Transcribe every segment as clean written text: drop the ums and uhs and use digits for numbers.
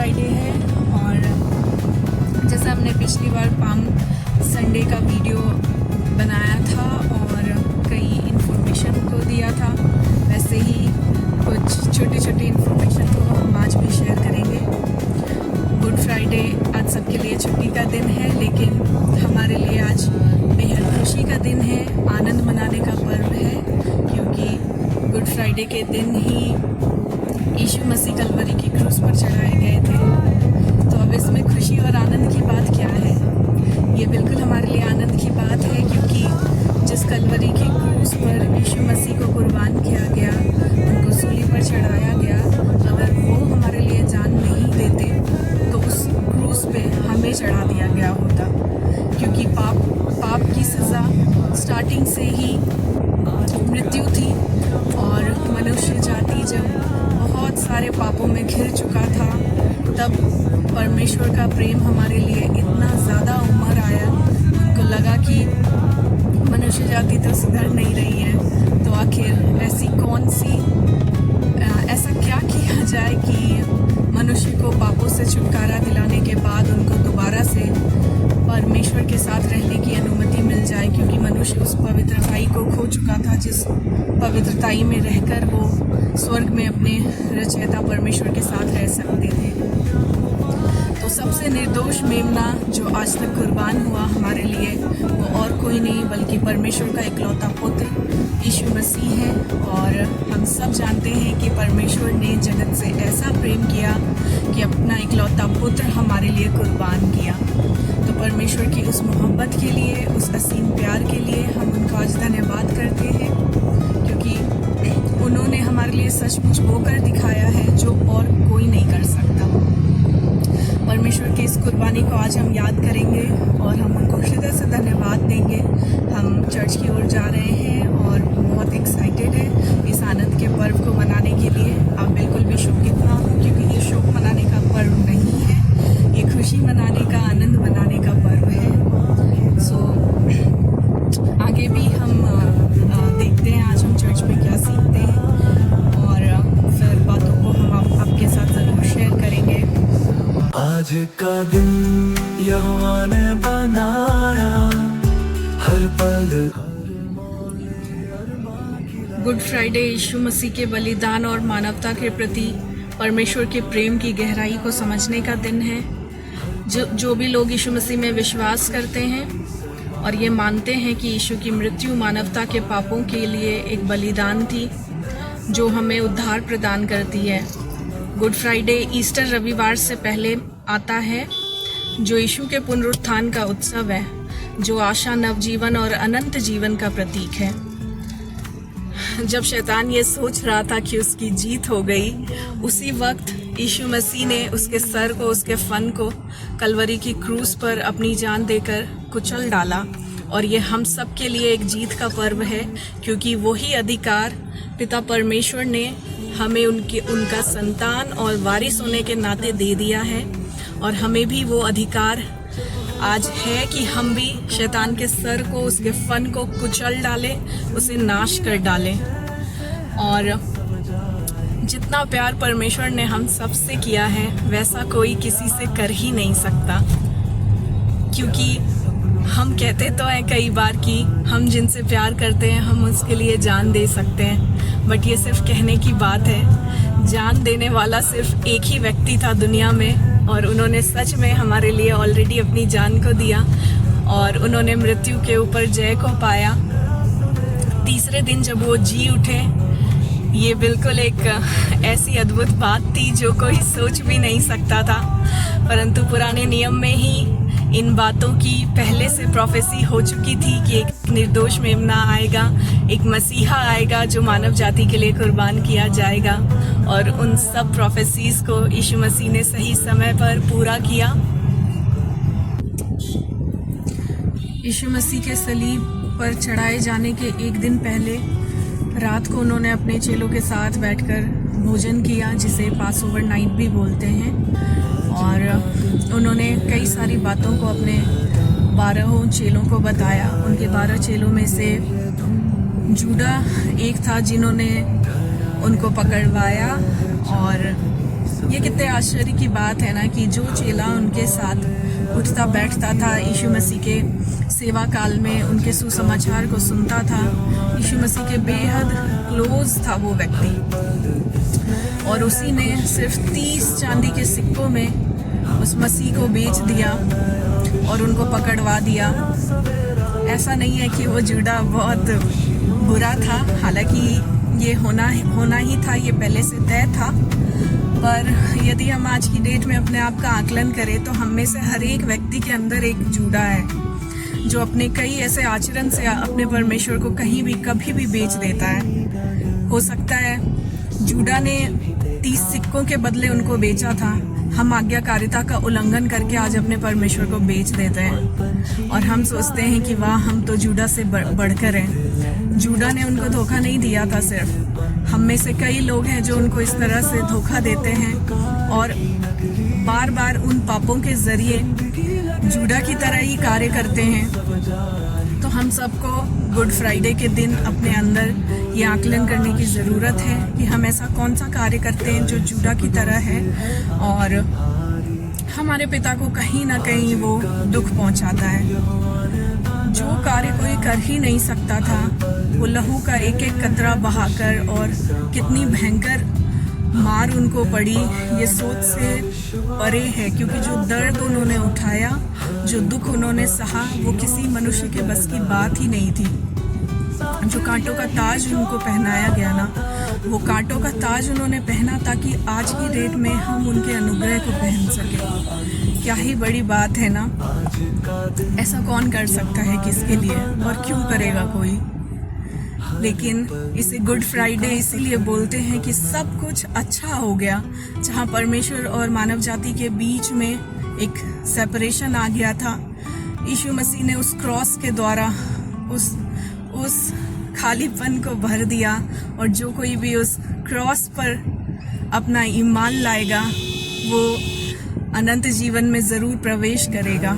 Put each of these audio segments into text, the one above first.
Friday है और जैसा हमने पिछली बार पाम संडे का वीडियो बनाया था और कई इन्फॉर्मेशन को दिया था, वैसे ही कुछ छोटी छोटी इन्फॉर्मेशन को हम आज भी शेयर करेंगे। गुड फ्राइडे आज सबके लिए छुट्टी का दिन है, लेकिन हमारे लिए आज बेहद खुशी का दिन है, आनंद मनाने का पर्व है, क्योंकि गुड फ्राइडे के दिन ही यीशु मसीह कलवरी की क्रूस पर चढ़ाए गए थे। तो अब इसमें खुशी और आनंद की बात क्या है? ये बिल्कुल हमारे लिए आनंद की बात है, क्योंकि जिस कलवरी की क्रूस पर यीशु मसीह को कुर्बान किया गया, उनको सूली पर चढ़ाया गया, अगर वो हमारे लिए जान नहीं देते तो उस क्रूस पे हमें चढ़ा दिया गया होता, क्योंकि पाप की सज़ा स्टार्टिंग से ही मृत्यु थी और मनुष्य जाति जब बहुत सारे पापों में घिर चुका था, तब परमेश्वर का प्रेम हमारे लिए इतना ज़्यादा उमड़ आया, उनको लगा कि मनुष्य जाति तो सुधर नहीं रही है, तो आखिर ऐसा क्या किया जाए कि मनुष्य को पापों से छुटकारा दिलाने के बाद उनको दोबारा से परमेश्वर के साथ रहने की अनुमति मिल जाए, क्योंकि मनुष्य उस पवित्रताई को खो चुका था जिस पवित्रताई में रहकर वो स्वर्ग में अपने रचयिता परमेश्वर के साथ रह सकते थे। तो सबसे निर्दोष मेमना जो आज तक कुर्बान हुआ हमारे लिए, वो और कोई नहीं बल्कि परमेश्वर का इकलौता पुत्र यीशु मसीह है। और हम सब जानते हैं कि परमेश्वर ने जगत से ऐसा प्रेम किया कि अपना इकलौता पुत्र हमारे लिए कुर्बान किया। तो परमेश्वर की उस मोहब्बत के लिए, उस असीम प्यार के लिए हम उनका आज धन्यवाद करते हैं, क्योंकि उन्होंने हमारे लिए सचमुच वो कर दिखाया है जो और कोई नहीं कर सकता। परमेश्वर की इस कुर्बानी को आज हम याद करेंगे और हम उनको हृदय से धन्यवाद देंगे। हम चर्च की ओर जा रहे हैं और बहुत एक्साइटेड है इस आनंद के पर्व को मनाने के लिए। आप बिल्कुल भी शोकित ना हो, क्योंकि ये शोक मनाने का पर्व नहीं है, ये खुशी मनाने का, आनंद मनाने का पर्व है। आगे भी हम देखते हैं आज हम चर्च में क्या सीखते हैं और फिर बातों को हम आपके साथ ज़रूर शेयर करेंगे। आज का दिन यहोवा ने बनाया, हर पल गुड फ्राइडे यीशु मसीह के बलिदान और मानवता के प्रति परमेश्वर के प्रेम की गहराई को समझने का दिन है। जो भी लोग यीशु मसीह में विश्वास करते हैं और ये मानते हैं कि यीशु की मृत्यु मानवता के पापों के लिए एक बलिदान थी जो हमें उद्धार प्रदान करती है। गुड फ्राइडे ईस्टर रविवार से पहले आता है, जो यीशु के पुनरुत्थान का उत्सव है, जो आशा, नवजीवन और अनंत जीवन का प्रतीक है। जब शैतान ये सोच रहा था कि उसकी जीत हो गई, उसी वक्त यीशु मसीह ने उसके सर को, उसके फन को कलवरी की क्रूस पर अपनी जान देकर कुचल डाला। और ये हम सब के लिए एक जीत का पर्व है, क्योंकि वही अधिकार पिता परमेश्वर ने हमें उनका संतान और वारिस होने के नाते दे दिया है। और हमें भी वो अधिकार आज है कि हम भी शैतान के सर को, उसके फन को कुचल डालें, उसे नाश कर डालें। और जितना प्यार परमेश्वर ने हम सब से किया है, वैसा कोई किसी से कर ही नहीं सकता। क्योंकि हम कहते तो हैं कई बार कि हम जिनसे प्यार करते हैं हम उसके लिए जान दे सकते हैं, बट ये सिर्फ कहने की बात है। जान देने वाला सिर्फ एक ही व्यक्ति था दुनिया में, और उन्होंने सच में हमारे लिए ऑलरेडी अपनी जान को दिया और उन्होंने मृत्यु के ऊपर जय को पाया। तीसरे दिन जब वो जी उठे, ये बिल्कुल एक ऐसी अद्भुत बात थी जो कोई सोच भी नहीं सकता था। परंतु पुराने नियम में ही इन बातों की पहले से प्रोफेसी हो चुकी थी कि एक निर्दोष मेमना आएगा, एक मसीहा आएगा जो मानव जाति के लिए कुर्बान किया जाएगा। और उन सब प्रोफेसीज को यीशु मसीह ने सही समय पर पूरा किया। यीशु मसीह के सलीब पर चढ़ाए जाने के एक दिन पहले रात को उन्होंने अपने चेलों के साथ बैठकर भोजन किया, जिसे पास ओवर नाइट भी बोलते हैं। और उन्होंने कई सारी बातों को अपने 12 चेलों को बताया। उनके 12 चेलों में से जूडा एक था जिन्होंने उनको पकड़वाया और ये कितने आश्चर्य की बात है ना कि जो चेला उनके साथ उठता बैठता था यीशु मसीह के सेवा काल में, उनके सुसमाचार को सुनता था, यीशु मसीह के बेहद क्लोज था वो व्यक्ति, और उसी ने सिर्फ 30 चांदी के सिक्कों में उस मसीह को बेच दिया और उनको पकड़वा दिया। ऐसा नहीं है कि वो जुड़ा बहुत बुरा था, हालांकि ये होना ही था, ये पहले से तय था। पर यदि हम आज की डेट में अपने आप का आकलन करें तो हम में से हर एक व्यक्ति के अंदर एक जूड़ा है जो अपने कई ऐसे आचरण से अपने परमेश्वर को कहीं भी कभी भी बेच देता है। हो सकता है जूड़ा ने 30 सिक्कों के बदले उनको बेचा था, हम आज्ञाकारिता का उल्लंघन करके आज अपने परमेश्वर को बेच देते हैं और हम सोचते हैं कि वाह हम तो जूड़ा से बढ़कर हैं। जूड़ा ने उनको धोखा नहीं दिया था, सिर्फ हम में से कई लोग हैं जो उनको इस तरह से धोखा देते हैं और बार बार उन पापों के जरिए जूड़ा की तरह ही कार्य करते हैं। तो हम सबको गुड फ्राइडे के दिन अपने अंदर ये आकलन करने की ज़रूरत है कि हम ऐसा कौन सा कार्य करते हैं जो जूड़ा की तरह है और हमारे पिता को कहीं ना कहीं वो दुख पहुंचाता है। जो कार्य कोई कर ही नहीं सकता था, वो लहू का एक एक कतरा बहाकर, और कितनी भयंकर मार उनको पड़ी ये सोच से परे है, क्योंकि जो दर्द उन्होंने उठाया, जो दुख उन्होंने सहा, वो किसी मनुष्य के बस की बात ही नहीं थी। जो कांटों का ताज उनको पहनाया गया ना, वो कांटों का ताज उन्होंने पहना ताकि आज की डेट में हम उनके अनुग्रह को पहन सकें। क्या ही बड़ी बात है ना। ऐसा कौन कर सकता है किसके लिए, और क्यों करेगा कोई। लेकिन इसे गुड फ्राइडे इसीलिए बोलते हैं कि सब कुछ अच्छा हो गया, जहाँ परमेश्वर और मानव जाति के बीच में एक सेपरेशन आ गया था। यीशु मसीह ने उस क्रॉस के द्वारा उस खालीपन को भर दिया, और जो कोई भी उस क्रॉस पर अपना ईमान लाएगा वो अनंत जीवन में ज़रूर प्रवेश करेगा।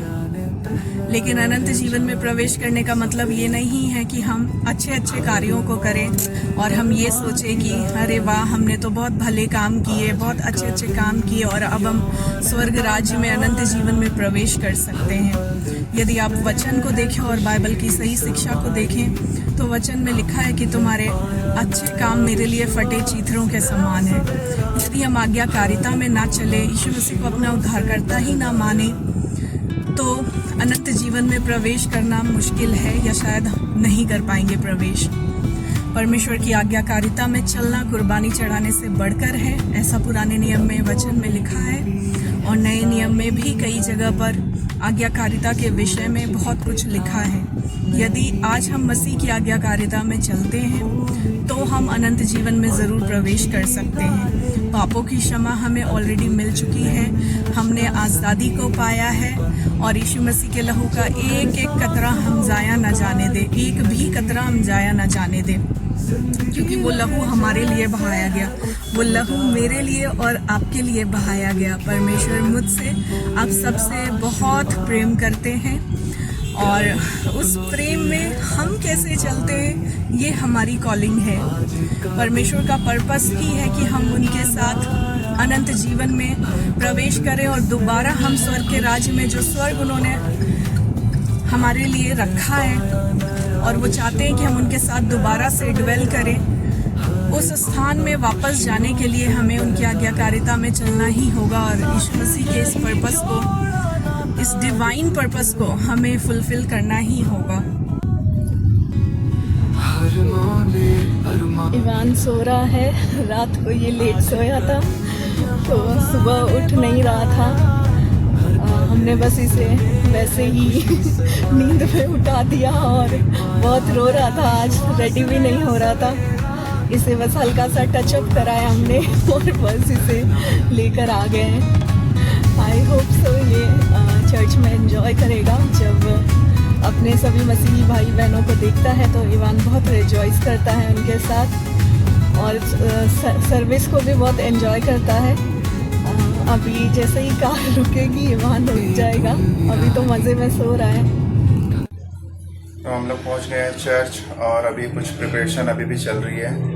लेकिन अनंत जीवन में प्रवेश करने का मतलब ये नहीं है कि हम अच्छे अच्छे कार्यों को करें और हम ये सोचें कि अरे वाह हमने तो बहुत भले काम किए, बहुत अच्छे अच्छे काम किए और अब हम स्वर्ग राज्य में अनंत जीवन में प्रवेश कर सकते हैं। यदि आप वचन को देखें और बाइबल की सही शिक्षा को देखें तो वचन में लिखा है कि तुम्हारे अच्छे काम मेरे लिए फटे चीथड़ों के समान है। यदि हम आज्ञाकारिता में ना चले, यीशु मसीह को अपना उद्धारकर्ता ही ना माने, तो अनंत जीवन में प्रवेश करना मुश्किल है या शायद नहीं कर पाएंगे प्रवेश। परमेश्वर की आज्ञाकारिता में चलना कुर्बानी चढ़ाने से बढ़कर है, ऐसा पुराने नियम में वचन में लिखा है, और नए नियम में भी कई जगह पर आज्ञाकारिता के विषय में बहुत कुछ लिखा है। यदि आज हम मसीह की आज्ञाकारिता में चलते हैं तो हम अनंत जीवन में ज़रूर प्रवेश कर सकते हैं। पापों की क्षमा हमें ऑलरेडी मिल चुकी है, हमने आज़ादी को पाया है, और यीशु मसीह के लहू का एक एक कतरा हम जाया न जाने दे, एक भी कतरा हम जाया न जाने दे, क्योंकि वो लहू हमारे लिए बहाया गया, वो लहू मेरे लिए और आपके लिए बहाया गया। परमेश्वर मुझसे आप सबसे बहुत प्रेम करते हैं, और उस प्रेम में हम कैसे चलते हैं ये हमारी कॉलिंग है। परमेश्वर का पर्पस ही है कि हम उनके साथ अनंत जीवन में प्रवेश करें और दोबारा हम स्वर्ग के राज्य में, जो स्वर्ग उन्होंने हमारे लिए रखा है और वो चाहते हैं कि हम उनके साथ दोबारा से ड्वेल करें, उस स्थान में वापस जाने के लिए हमें उनकी आज्ञाकारिता में चलना ही होगा। और यीशु मसीह के इस पर्पस को, इस डिवाइन पर्पस को हमें फुलफिल करना ही होगा। इवान सो रहा है, रात को ये लेट सोया था तो सुबह उठ नहीं रहा था। हमने बस इसे वैसे ही नींद में उठा दिया और बहुत रो रहा था, आज रेडी भी नहीं हो रहा था। इसे बस हल्का सा टचअप कराया हमने और बस इसे लेकर आ गए हैं। आई होप सो ये चर्च में एंजॉय करेगा। जब अपने सभी मसीही भाई बहनों को देखता है तो इवान बहुत रिजॉइस करता है उनके साथ, और सर्विस को भी बहुत एंजॉय करता है। अभी जैसे ही कार रुकेगी इवान रुक जाएगा, अभी तो मज़े में सो रहा है। तो हम लोग पहुंच गए हैं चर्च और अभी कुछ प्रिपरेशन अभी भी चल रही है।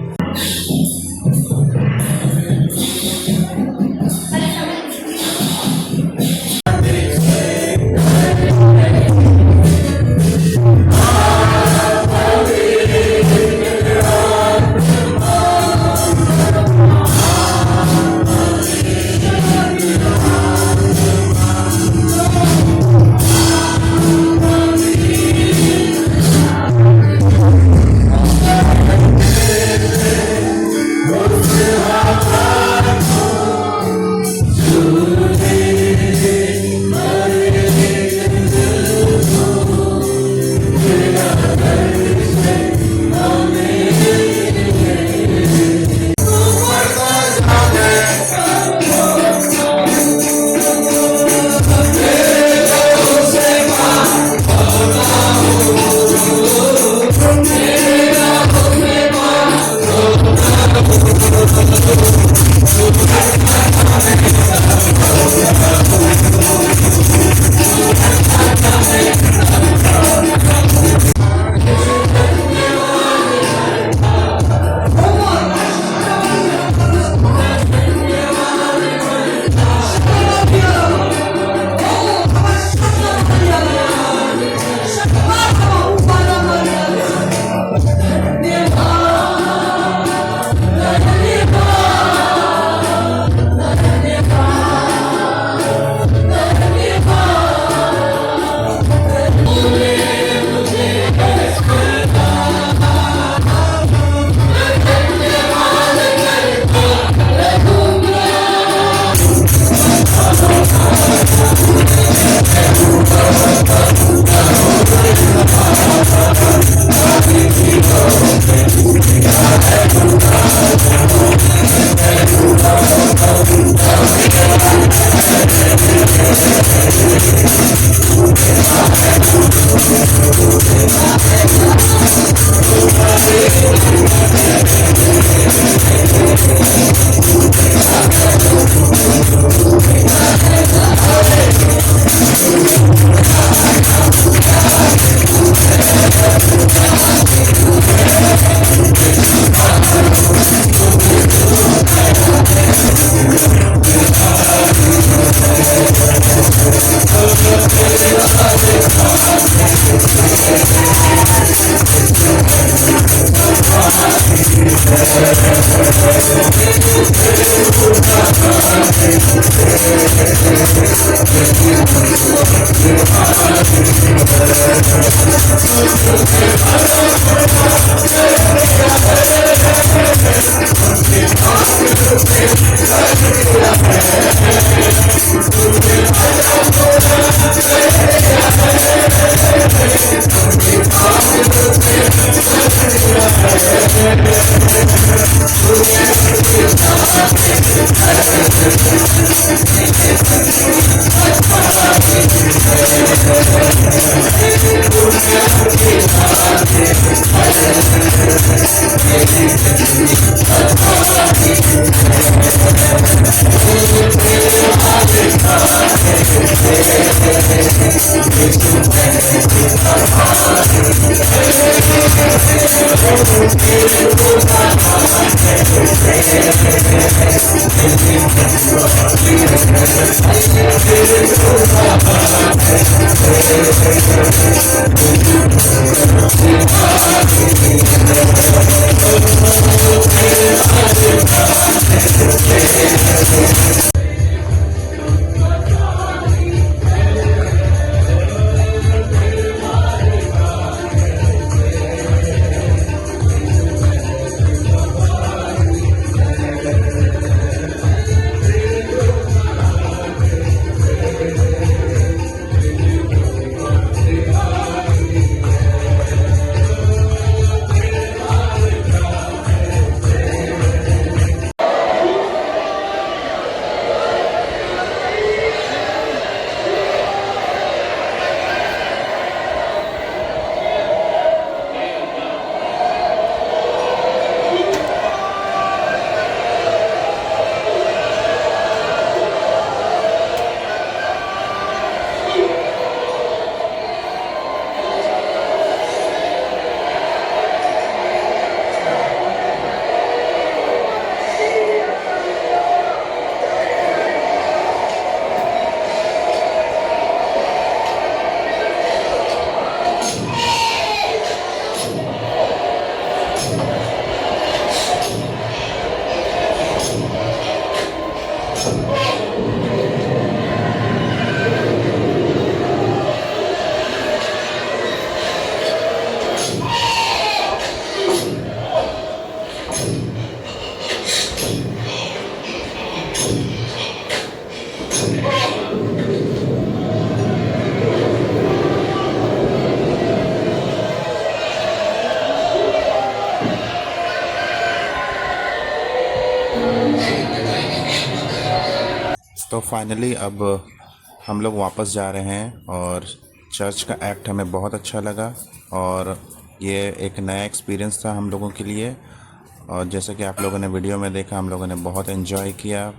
तो फाइनली अब हम लोग वापस जा रहे हैं और चर्च का एक्ट हमें बहुत अच्छा लगा और ये एक नया एक्सपीरियंस था हम लोगों के लिए। और जैसे कि आप लोगों ने वीडियो में देखा, हम लोगों ने बहुत एंजॉय किया।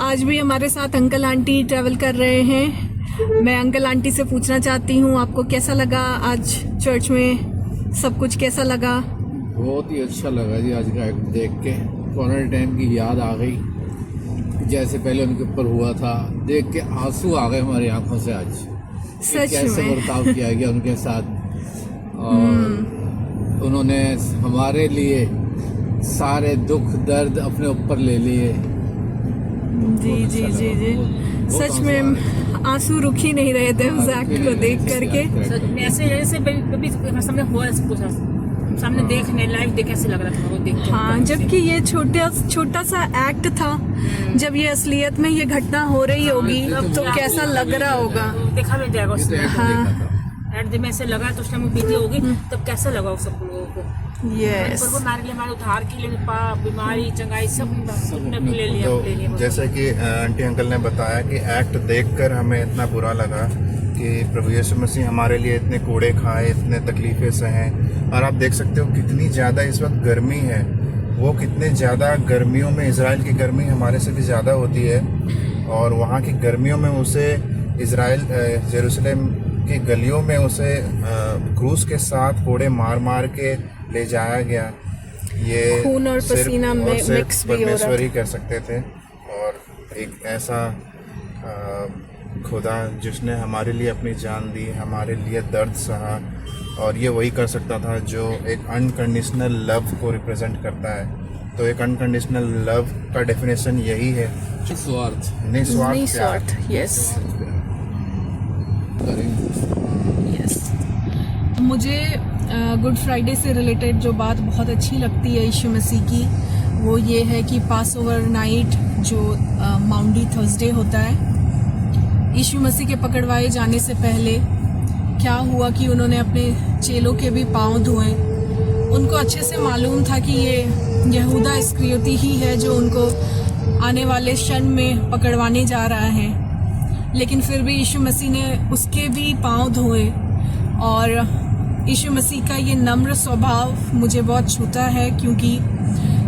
आज भी हमारे साथ अंकल आंटी ट्रैवल कर रहे हैं। मैं अंकल आंटी से पूछना चाहती हूँ, आपको कैसा लगा आज चर्च में, सब कुछ कैसा लगा? बहुत ही अच्छा लगा जी, आज का एक्ट देख के पुराने टाइम की याद आ गई, जैसे पहले उनके ऊपर हुआ था, देख के आंसू आ गए हमारी आंखों से। आज सच कैसे में बर्ताव किया गया उनके साथ, और उन्होंने हमारे लिए सारे दुख दर्द अपने ऊपर ले लिए। जी जी जी जी, सच में आंसू रुक ही नहीं रहे थे उस एक्ट को देख करके। सच में ऐसे जैसे कभी सामने हुआ, सामने देखने लाइव देख कैसे लग रहा था वो देख के। हाँ, जबकि ये छोटा सा एक्ट था, जब ये असलियत में ये घटना हो रही होगी तो कैसा लग रहा होगा, देखा भी जाएगा उसमें। हाँ एट में ऐसे लगा तो उस टाइम बीती होगी, तब कैसा लगा उस सब लोगों को। यस, हमारे लिए, हमारे उद्धार के लिए, बीमारी चंगाई सब ले लिया। तो जैसे कि आंटी अंकल ने बताया कि एक्ट देखकर हमें इतना बुरा लगा कि प्रभु यीशु मसीह हमारे लिए इतने कोड़े खाए, इतने तकलीफ़ें सहें। और आप देख सकते हो कितनी ज़्यादा इस वक्त गर्मी है, वो कितने ज़्यादा गर्मियों में, इज़राइल की गर्मी हमारे से भी ज़्यादा होती है, और वहाँ की गर्मियों में उसे इज़राइल यरूशलेम की गलियों में उसे क्रूस के साथ कोड़े मार मार के ले जाया गया। ये खून और पसीना मिक्स भी हो रहा परमेश्वर ही कर सकते थे, और एक ऐसा खुदा जिसने हमारे लिए अपनी जान दी, हमारे लिए दर्द सहा, और ये वही कर सकता था जो एक अनकंडीशनल लव को रिप्रेजेंट करता है। तो एक अनकंडीशनल लव का डेफिनेशन यही है, स्वार्थ निस्वार्थ प्यार। यस करेंगे। यस। मुझे गुड फ्राइडे से रिलेटेड जो बात बहुत अच्छी लगती है यीशु मसीह की, वो ये है कि पास ओवर नाइट जो माउंडी थर्सडे होता है, यीशु मसीह के पकड़वाए जाने से पहले क्या हुआ कि उन्होंने अपने चेलों के भी पाँव धोए। उनको अच्छे से मालूम था कि ये यहूदा इस्करियोती ही है जो उनको आने वाले क्षण में पकड़वाने जा रहा है, लेकिन फिर भी यीशु मसीह ने उसके भी पाँव धोए। और यीशु मसीह का ये नम्र स्वभाव मुझे बहुत छूता है, क्योंकि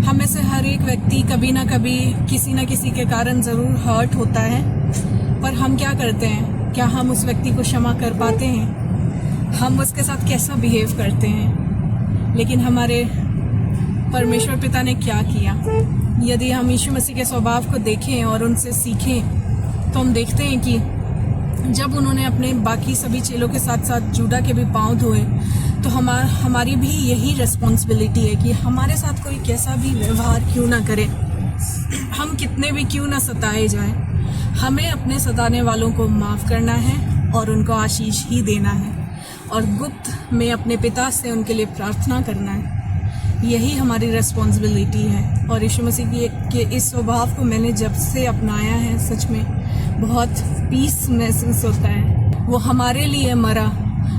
हमें से हर एक व्यक्ति कभी ना कभी किसी न किसी के कारण ज़रूर हर्ट होता है, पर हम क्या करते हैं? क्या हम उस व्यक्ति को क्षमा कर पाते हैं? हम उसके साथ कैसा बिहेव करते हैं? लेकिन हमारे परमेश्वर पिता ने क्या किया? यदि हम यीशु मसीह के स्वभाव को देखें और उनसे सीखें तो हम देखते हैं कि जब उन्होंने अपने बाकी सभी चेलों के साथ साथ जूडा के भी पाँव धोए, तो हमारी भी यही रिस्पॉन्सिबिलिटी है कि हमारे साथ कोई कैसा भी व्यवहार क्यों ना करे, हम कितने भी क्यों ना सताए जाएं, हमें अपने सताने वालों को माफ़ करना है और उनको आशीष ही देना है और गुप्त में अपने पिता से उनके लिए प्रार्थना करना है। यही हमारी रिस्पॉन्सिबिलिटी है। और यीशु मसीह के इस स्वभाव को मैंने जब से अपनाया है, सच में बहुत पीस महसूस होता है। वो हमारे लिए मरा,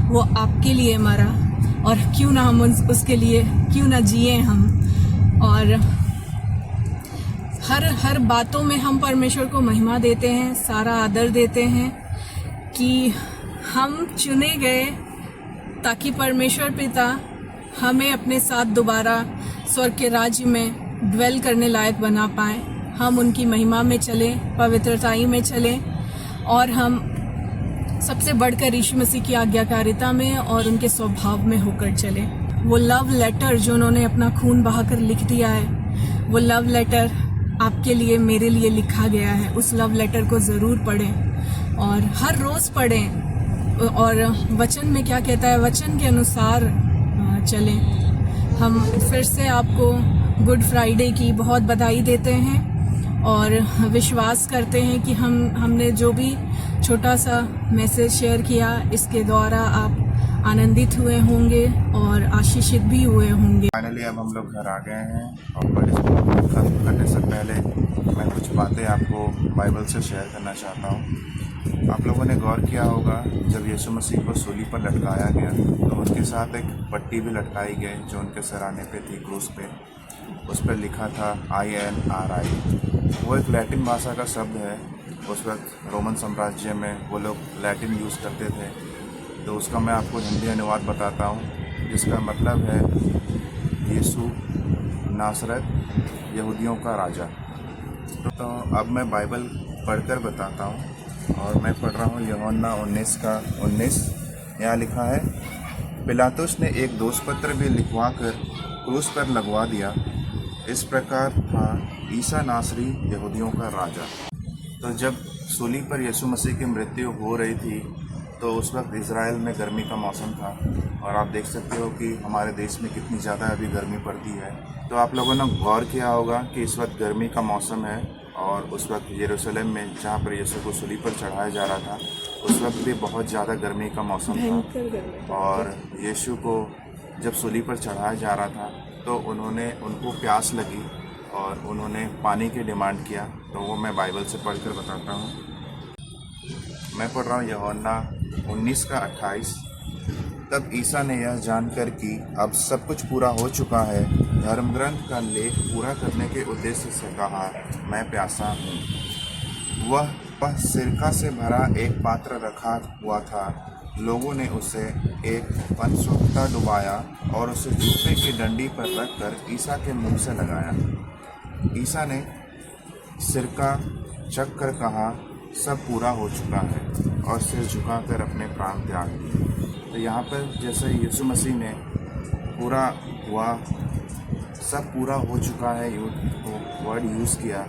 वो आपके लिए मरा, और क्यों ना हम उसके लिए क्यों ना जिए हम। और हर बातों में हम परमेश्वर को महिमा देते हैं, सारा आदर देते हैं कि हम चुने गए ताकि परमेश्वर पिता हमें अपने साथ दोबारा स्वर्ग के राज्य में ड्वेल करने लायक बना पाए। हम उनकी महिमा में चलें, पवित्रताई में चलें, और हम सबसे बढ़कर यीशु मसीह की आज्ञाकारिता में और उनके स्वभाव में होकर चलें। वो लव लेटर जो उन्होंने अपना खून बहाकर लिख दिया है, वो लव लेटर आपके लिए, मेरे लिए लिखा गया है। उस लव लेटर को ज़रूर पढ़ें और हर रोज़ पढ़ें। और वचन में क्या कहता है, वचन के अनुसार चलें। हम फिर से आपको गुड फ्राइडे की बहुत बधाई देते हैं और विश्वास करते हैं कि हमने जो भी छोटा सा मैसेज शेयर किया, इसके द्वारा आप आनंदित हुए होंगे और आशीषित भी हुए होंगे। फाइनली अब हम लोग घर आ गए हैं और बड़े खत्म करने से पहले मैं कुछ बातें आपको बाइबल से शेयर करना चाहता हूँ। आप लोगों ने गौर किया होगा, जब यीशु मसीह को सूली पर लटकाया गया तो उनके साथ एक पट्टी भी लटकाई गई जो उनके सराहने पे थी, क्रूस पे। उस पर लिखा था INRI। वो एक लैटिन भाषा का शब्द है। उस वक्त रोमन साम्राज्य में वो लोग लैटिन यूज़ करते थे, तो उसका मैं आपको हिंदी अनुवाद बताता हूँ, जिसका मतलब है यीशु नासरत, यहूदियों का राजा। तो अब मैं बाइबल पढ़कर बताता हूँ, और मैं पढ़ रहा हूँ यूहन्ना 19:19। यहाँ लिखा है, पिलातुस ने एक दोषपत्र भी लिखवा कर क्रूस पर लगवा दिया। इस प्रकार था ईसा नासरी, यहूदियों का राजा। तो जब सूली पर यीशु मसीह की मृत्यु हो रही थी तो उस वक्त इज़राइल में गर्मी का मौसम था, और आप देख सकते हो कि हमारे देश में कितनी ज़्यादा अभी गर्मी पड़ती है। तो आप लोगों ने गौर किया होगा कि इस वक्त गर्मी का मौसम है, और उस वक्त यरूशलेम में जहाँ पर यीशु को सूली पर चढ़ाया जा रहा था, उस वक्त भी बहुत ज़्यादा गर्मी का मौसम था। और यीशु को जब सूली पर चढ़ाया जा रहा था तो उनको प्यास लगी और उन्होंने पानी की डिमांड किया। तो वो मैं बाइबल से पढ़कर बताता हूँ। मैं पढ़ रहा हूँ यूहन्ना 19:28। तब ईसा ने यह जानकर कि अब सब कुछ पूरा हो चुका है, धर्म ग्रंथ का लेख पूरा करने के उद्देश्य से कहा, मैं प्यासा हूँ। वह सिरका से भरा एक पात्र रखा हुआ था। लोगों ने उसे एक पंचसोखता डुबाया और उसे जूते की डंडी पर रखकर ईसा के मुंह से लगाया। ईसा ने सिरका चख कर कहा, सब पूरा हो चुका है, और सिर झुकाकर अपने प्राण त्याग दिए। तो यहाँ पर जैसे यीशु मसीह ने पूरा हुआ, सब पूरा हो चुका है वर्ड यूज़ किया,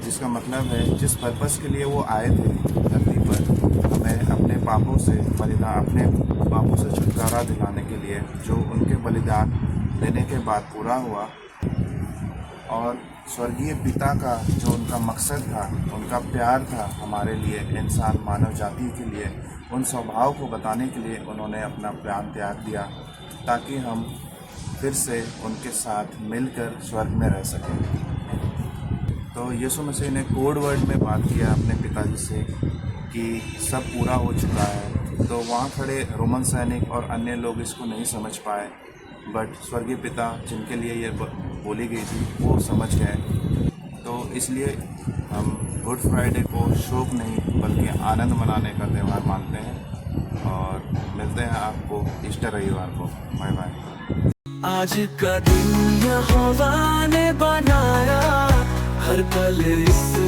जिसका मतलब है जिस पर्पस के लिए वो आए थे धरती पर, हमें अपने पापों से बलिदान, अपने पापों से छुटकारा दिलाने के लिए, जो उनके बलिदान देने के बाद पूरा हुआ, और स्वर्गीय पिता का जो उनका मकसद था, उनका प्यार था हमारे लिए, इंसान मानव जाति के लिए, उन स्वभाव को बताने के लिए उन्होंने अपना प्राण त्याग दिया, ताकि हम फिर से उनके साथ मिलकर स्वर्ग में रह सकें। तो यीशु मसीह ने कोड वर्ड में बात किया अपने पिताजी से कि सब पूरा हो चुका है। तो वहाँ खड़े रोमन सैनिक और अन्य लोग इसको नहीं समझ पाए, बट स्वर्गीय पिता जिनके लिए ये बोली गई थी वो समझ गए। तो इसलिए हम गुड फ्राइडे को शोक नहीं बल्कि आनंद मनाने का त्यौहार मानते हैं, और मिलते हैं आपको ईस्टर रविवार को। Bye bye. आज का दिन यहोवा ने बनाया, हर पल इस